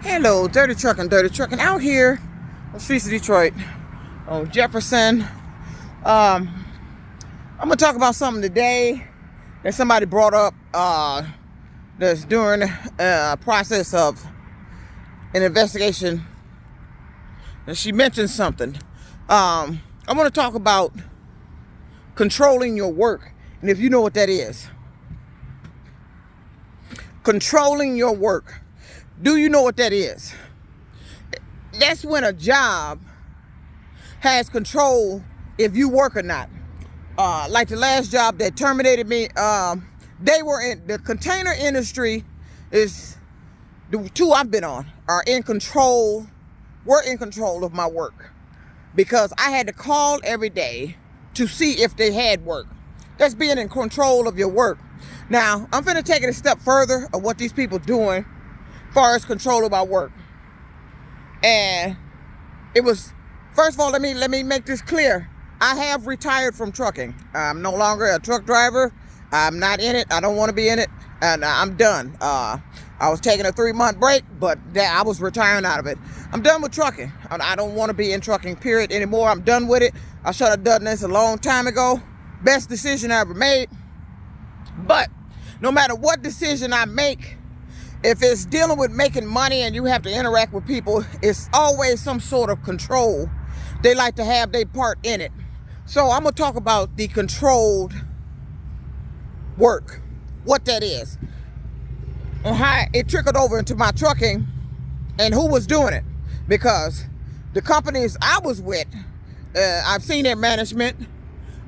Hello, Dirty Trucking out here on the streets of Detroit on Jefferson. I'm gonna talk about something today that somebody brought up that's during a process of an investigation, and she mentioned something. I want to talk about controlling your work, and if you know what that is. Controlling your work. Do you know what that is? That's when a job has control if you work or not. Like the last job that terminated me, they were in the container industry. Is the two I've been on are in control. Were in control of my work because I had to call every day to see if they had work. That's being in control of your work. Now I'm going to take it a step further of what these people doing as far as control of my work. And it was, first of all, let me make this clear. I have retired from trucking. I'm no longer a truck driver. I'm not in it. I don't want to be in it. And I'm done. I was taking a 3-month break, but I was retiring out of it. I'm done with trucking. I don't want to be in trucking, period, anymore. I'm done with it. I should have done this a long time ago. Best decision I ever made. But no matter what decision I make, if it's dealing with making money and you have to interact with people, it's always some sort of control. They like to have their part in it. So I'm going to talk about the controlled work, what that is, and how it trickled over into my trucking and who was doing it. Because the companies I was with, I've seen their management.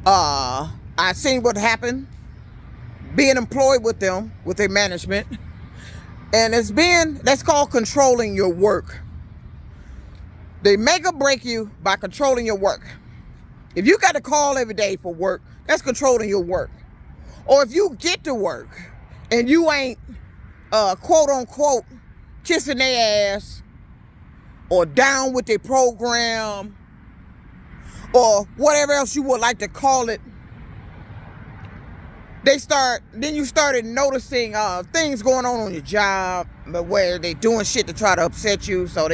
I've seen what happened being employed with them, with their management. And that's called controlling your work. They make or break you by controlling your work. If you got to call every day for work, that's controlling your work. Or if you get to work and you ain't, quote unquote, kissing their ass or down with their program or whatever else you would like to call it, then you started noticing things going on your job where they doing shit to try to upset you. So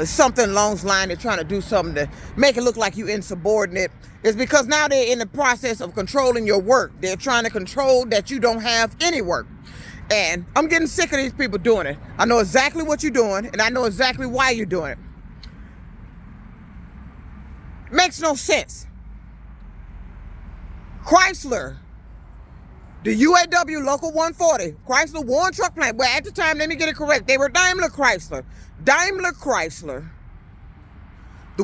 something along those lines, they're trying to do something to make it look like you insubordinate. It's because now they're in the process of controlling your work. They're trying to control that you don't have any work. And I'm getting sick of these people doing it. I know exactly what you're doing, and I know exactly why you're doing it. Makes no sense. Chrysler, the UAW Local 140, Chrysler Warren Truck Plant. Well, at the time, let me get it correct. They were Daimler Chrysler. The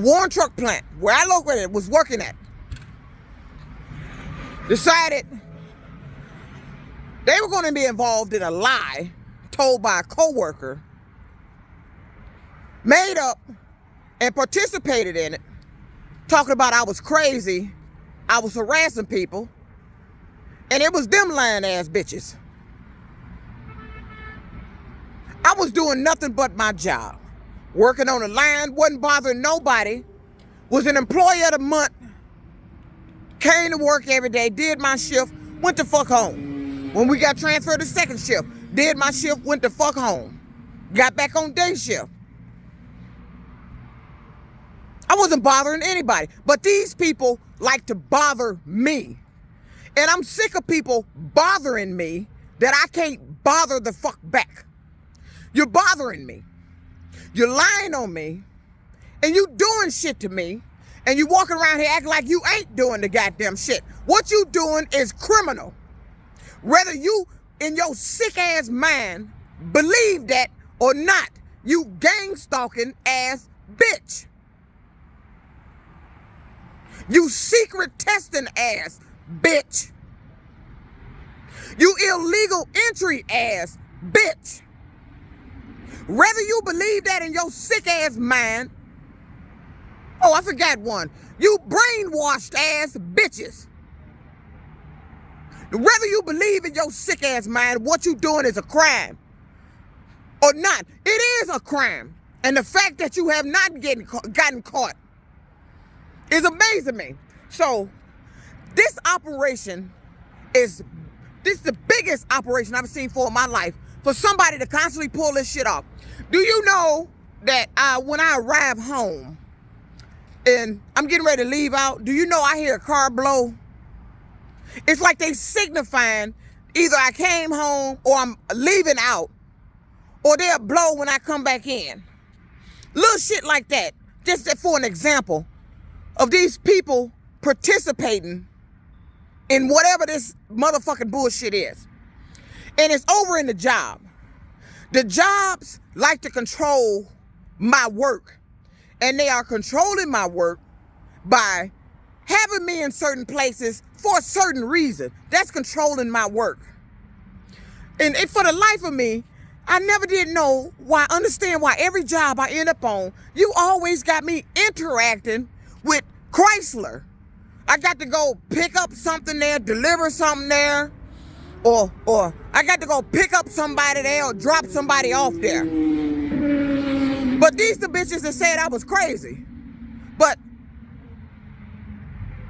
Warren Truck Plant, where I located, was working at, decided they were going to be involved in a lie told by a coworker, made up and participated in it, talking about I was crazy, I was harassing people, and it was them lying ass bitches. I was doing nothing but my job. Working on the line, wasn't bothering nobody, was an employee of the month, came to work every day, did my shift, went the fuck home. When we got transferred to second shift, did my shift, went the fuck home. Got back on day shift. I wasn't bothering anybody, but these people like to bother me. And I'm sick of people bothering me that I can't bother the fuck back. You're bothering me. You're lying on me. And you doing shit to me. And you walking around here acting like you ain't doing the goddamn shit. What you doing is criminal. Whether you in your sick ass mind believe that or not, you gang stalking ass bitch. You secret testing ass bitch. You illegal entry ass bitch. Whether you believe that in your sick ass mind, oh, I forgot one. You brainwashed ass bitches. Whether you believe in your sick ass mind what you doing is a crime or not, it is a crime. And the fact that you have not gotten caught is amazing me. So this operation is the biggest operation I've seen for in my life for somebody to constantly pull this shit off. Do you know that when I arrive home and I'm getting ready to leave out, do you know I hear a car blow? It's like they signifying either I came home or I'm leaving out, or they'll blow when I come back in. Little shit like that. Just for an example of these people participating in whatever this motherfucking bullshit is. And it's over in the job. The jobs like to control my work. And they are controlling my work by having me in certain places for a certain reason. That's controlling my work. And for the life of me, I never did understand why every job I end up on, you always got me interacting with Chrysler. I got to go pick up something there, deliver something there, or I got to go pick up somebody there or drop somebody off there. But these the bitches that said I was crazy. But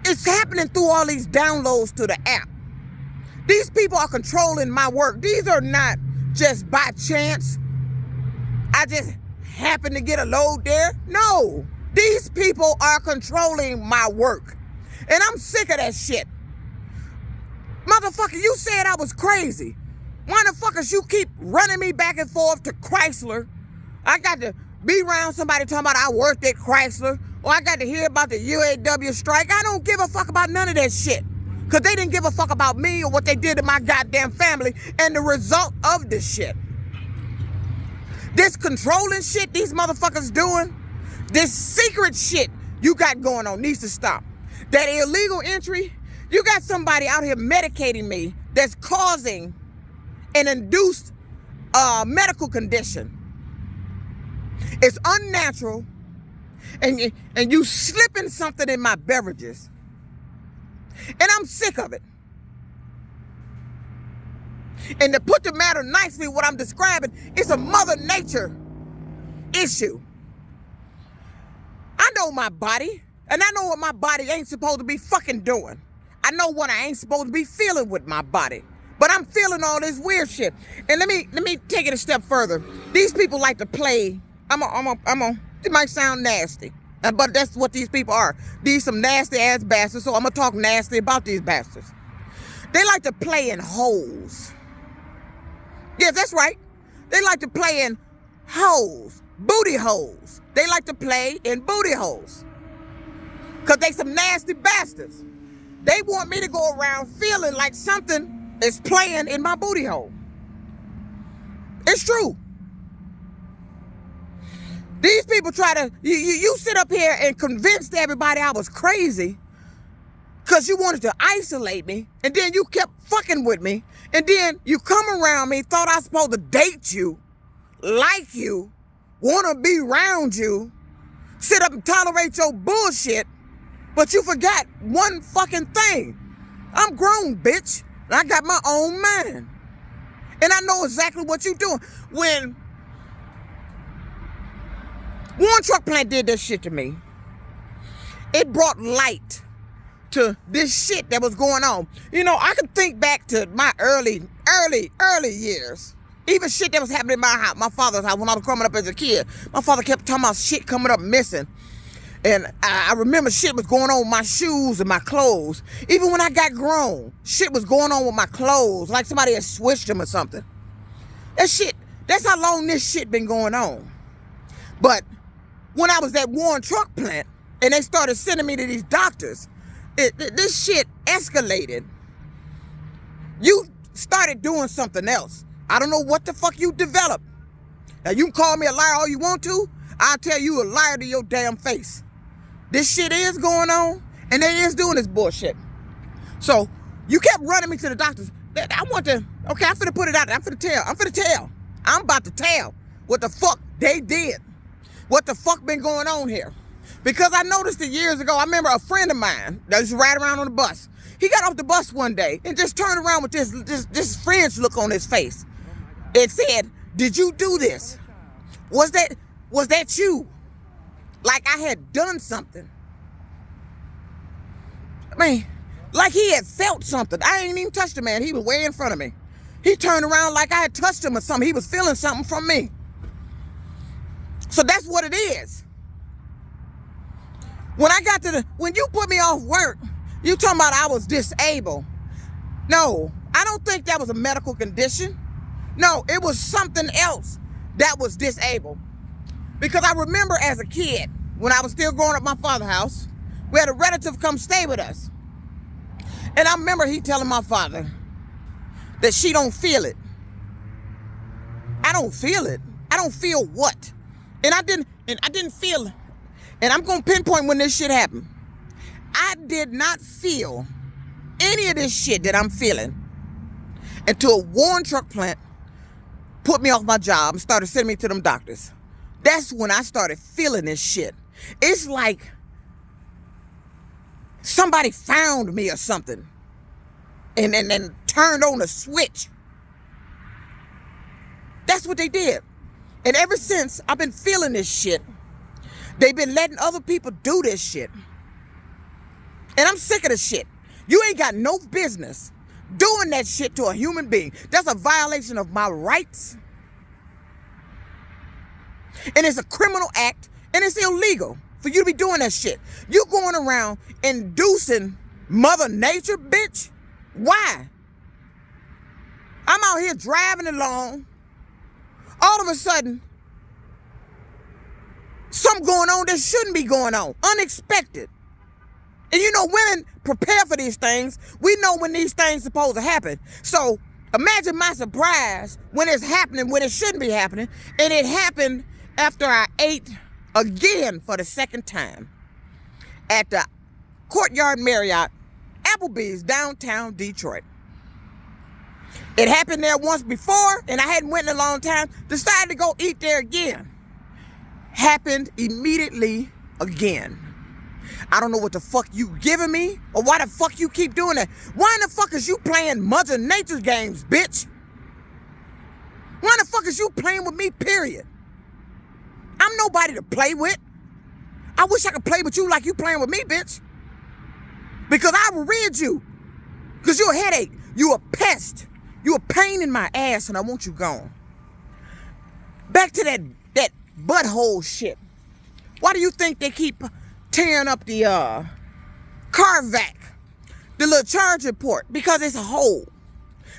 it's happening through all these downloads to the app. These people are controlling my work. These are not just by chance. I just happen to get a load there. No, these people are controlling my work. And I'm sick of that shit. Motherfucker, you said I was crazy. Why the fuckers you keep running me back and forth to Chrysler? I got to be around somebody talking about I worked at Chrysler, or I got to hear about the UAW strike. I don't give a fuck about none of that shit. Because they didn't give a fuck about me or what they did to my goddamn family and the result of this shit. This controlling shit these motherfuckers doing, this secret shit you got going on needs to stop. That illegal entry, you got somebody out here medicating me that's causing an induced medical condition. It's unnatural, and you slipping something in my beverages. And I'm sick of it. And to put the matter nicely, what I'm describing is a Mother Nature issue. I know my body, and I know what my body ain't supposed to be fucking doing. I know what I ain't supposed to be feeling with my body. But I'm feeling all this weird shit. And let me take it a step further. These people like to play. It might sound nasty, but that's what these people are. These some nasty ass bastards. So I'm gonna talk nasty about these bastards. They like to play in holes. Yes, that's right. They like to play in holes, booty holes. They like to play in booty holes. Cause they some nasty bastards. They want me to go around feeling like something is playing in my booty hole. It's true. These people try to, you sit up here and convinced everybody I was crazy because you wanted to isolate me, and then you kept fucking with me, and then you come around me, thought I was supposed to date you, like you, want to be around you, sit up and tolerate your bullshit, but you forgot one fucking thing. I'm grown, bitch, and I got my own mind. And I know exactly what you're doing. When one truck plant did that shit to me, it brought light to this shit that was going on. You know, I could think back to my early years. Even shit that was happening in my house, my father's house, when I was growing up as a kid. My father kept talking about shit coming up missing. And I remember shit was going on with my shoes and my clothes. Even when I got grown, shit was going on with my clothes, like somebody had switched them or something. That shit, that's how long this shit been going on. But when I was at Warren Truck Plant and they started sending me to these doctors, this shit escalated. You started doing something else. I don't know what the fuck you developed. Now you can call me a liar all you want to. I'll tell you a liar to your damn face. This shit is going on and they is doing this bullshit. So you kept running me to the doctors. I'm finna put it out there. I'm finna tell. I'm about to tell what the fuck they did. What the fuck been going on here? Because I noticed it years ago. I remember a friend of mine that used to ride around on the bus. He got off the bus one day and just turned around with this French look on his face. It said, "Did you do this? Was that you?" Like I had done something. I mean, like he had felt something. I ain't even touched the man. He was way in front of me. He turned around like I had touched him or something. He was feeling something from me. So that's what it is. When you put me off work, you talking about I was disabled. No, I don't think that was a medical condition. No, it was something else that was disabled. Because I remember as a kid, when I was still growing up at my father's house, we had a relative come stay with us. And I remember he telling my father that she don't feel it. I don't feel it. I don't feel what? And I didn't feel it. And I'm going to pinpoint when this shit happened. I did not feel any of this shit that I'm feeling until a Warren truck plant put me off my job and started sending me to them doctors. That's when I started feeling this shit. It's like somebody found me or something and then turned on a switch. That's what they did. And ever since, I've been feeling this shit. They've been letting other people do this shit. And I'm sick of this shit. You ain't got no business doing that shit to a human being. That's a violation of my rights. And it's a criminal act. And it's illegal for you to be doing that shit. You going around inducing Mother Nature, bitch? Why? I'm out here driving along. All of a sudden, something going on that shouldn't be going on. Unexpected. And you know, women prepare for these things. We know when these things supposed to happen. So imagine my surprise when it's happening, when it shouldn't be happening. And it happened after I ate again for the second time at the Courtyard Marriott, Applebee's, downtown Detroit. It happened there once before, and I hadn't went in a long time. Decided to go eat there again. Happened immediately again. I don't know what the fuck you giving me, or why the fuck you keep doing that. Why in the fuck is you playing Mother Nature games, bitch? Why in the fuck is you playing with me, period? I'm nobody to play with. I wish I could play with you like you playing with me, bitch. Because I will rid you. Because you're a headache. You a pest. You a pain in my ass, and I want you gone. Back to that butthole shit. Why do you think they keep tearing up the car vac, the little charging port? Because it's a hole.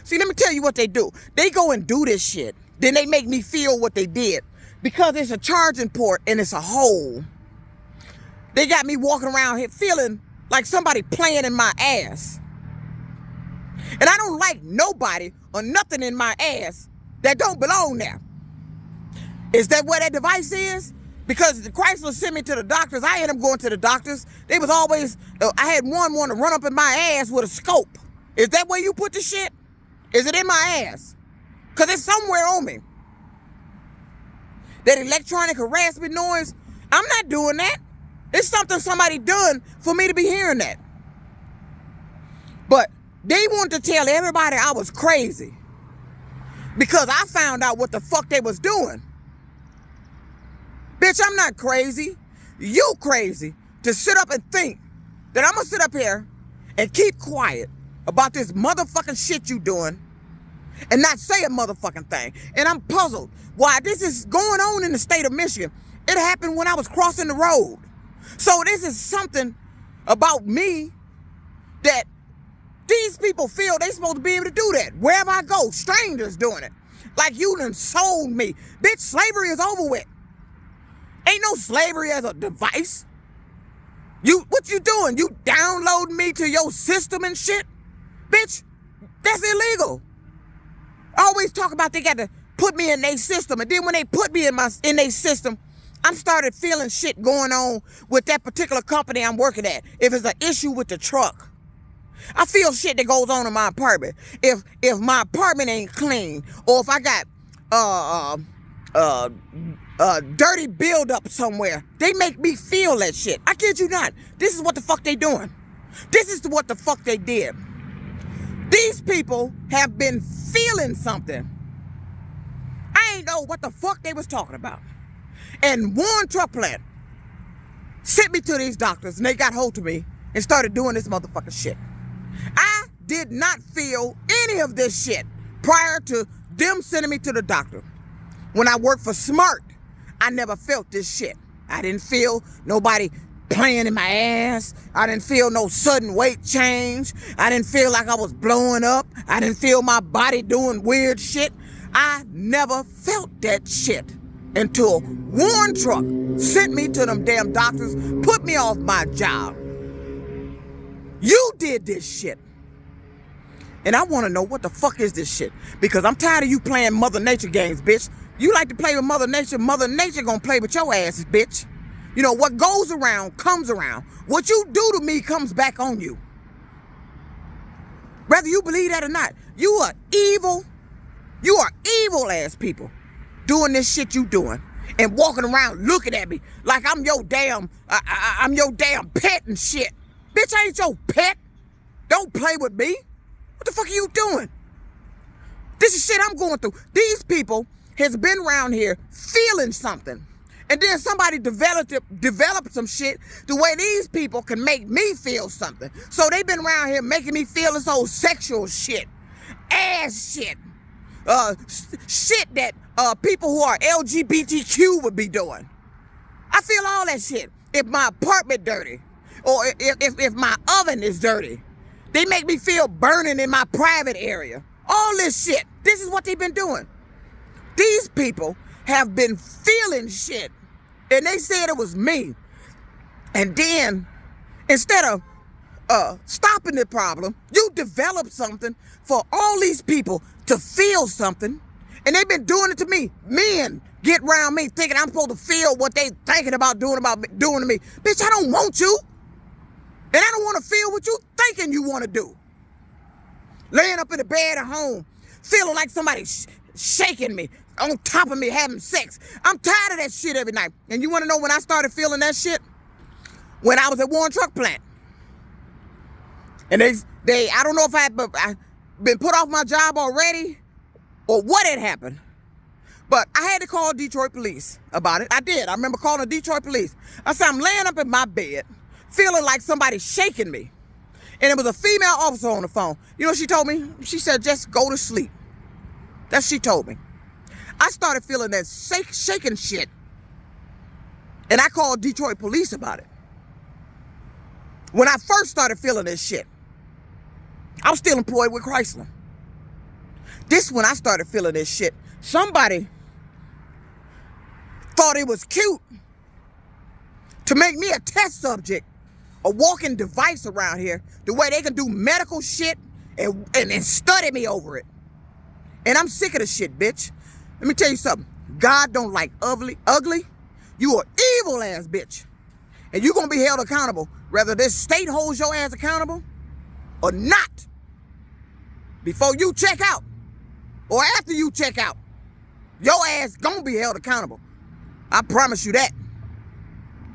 See, let me tell you what they do. They go and do this shit. Then they make me feel what they did. Because it's a charging port and it's a hole. They got me walking around here feeling like somebody playing in my ass. And I don't like nobody or nothing in my ass that don't belong there. Is that what that device is? Because the Chrysler sent me to the doctors. I ended up going to the doctors. They was always, I had one want to run up in my ass with a scope. Is that where you put the shit? Is it in my ass? Because it's somewhere on me. That electronic harassment noise, I'm not doing that. It's something somebody done for me to be hearing that. But they wanted to tell everybody I was crazy. Because I found out what the fuck they was doing. Bitch, I'm not crazy. You crazy to sit up and think that I'm going to sit up here and keep quiet about this motherfucking shit you doing and not say a motherfucking thing. And I'm puzzled why this is going on in the state of Michigan. It happened when I was crossing the road. So this is something about me that these people feel they supposed to be able to do that. Wherever I go, strangers doing it. Like you done sold me. Bitch, slavery is over with. Ain't no slavery as a device. What you doing? You downloading me to your system and shit? Bitch, that's illegal. I always talk about they got to put me in their system. And then when they put me in their system, I started feeling shit going on with that particular company I'm working at. If it's an issue with the truck. I feel shit that goes on in my apartment. If my apartment ain't clean, or if I got dirty buildup somewhere, they make me feel that shit. I kid you not. This is what the fuck they doing. This is what the fuck they did. These people have been feeling something. I ain't know what the fuck they was talking about. And Warren truck plant sent me to these doctors, and they got hold of me and started doing this motherfucking shit. I did not feel any of this shit prior to them sending me to the doctor. When I worked for Smart, I never felt this shit. I didn't feel nobody playing in my ass. I didn't feel no sudden weight change. I didn't feel like I was blowing up. I didn't feel my body doing weird shit. I never felt that shit until Warren Truck sent me to them damn doctors, put me off my job. You did this shit. And I want to know what the fuck is this shit? Because I'm tired of you playing Mother Nature games, bitch. You like to play with Mother Nature gonna play with your ass, bitch. You know, what goes around comes around. What you do to me comes back on you. Whether you believe that or not, you are evil ass people doing this shit you doing and walking around looking at me like I'm your damn, I'm your damn pet and shit. Bitch, I ain't your pet. Don't play with me. What the fuck are you doing? This is shit I'm going through. These people has been around here feeling something. And then somebody developed some shit the way these people can make me feel something. So they've been around here making me feel this whole sexual shit, ass shit, shit that people who are LGBTQ would be doing. I feel all that shit. If my apartment dirty, or if my oven is dirty, they make me feel burning in my private area. All this shit. This is what they've been doing. These people have been feeling shit. And they said it was me. And then, instead of stopping the problem, you develop something for all these people to feel something. And they've been doing it to me. Men get around me thinking I'm supposed to feel what they thinking about doing to me. Bitch, I don't want you. And I don't want to feel what you thinking you want to do. Laying up in the bed at home, feeling like somebody shaking me, on top of me having sex. I'm tired of that shit every night. And you want to know when I started feeling that shit? When I was at Warren Truck Plant. And they I don't know if I've been put off my job already or what had happened. But I had to call Detroit police about it. I did. I remember calling Detroit police. I said, I'm laying up in my bed, feeling like somebody's shaking me. And it was a female officer on the phone. You know what she told me? She said, just go to sleep. That's what she told me. I started feeling that shaking shit. And I called Detroit police about it. When I first started feeling this shit, I was still employed with Chrysler. This when I started feeling this shit. Somebody thought it was cute to make me a test subject, a walking device around here, the way they can do medical shit and study me over it. And I'm sick of this shit, bitch. Let me tell you something. God don't like ugly. You are evil ass bitch. And you're going to be held accountable, whether this state holds your ass accountable or not. Before you check out or after you check out, your ass going to be held accountable. I promise you that.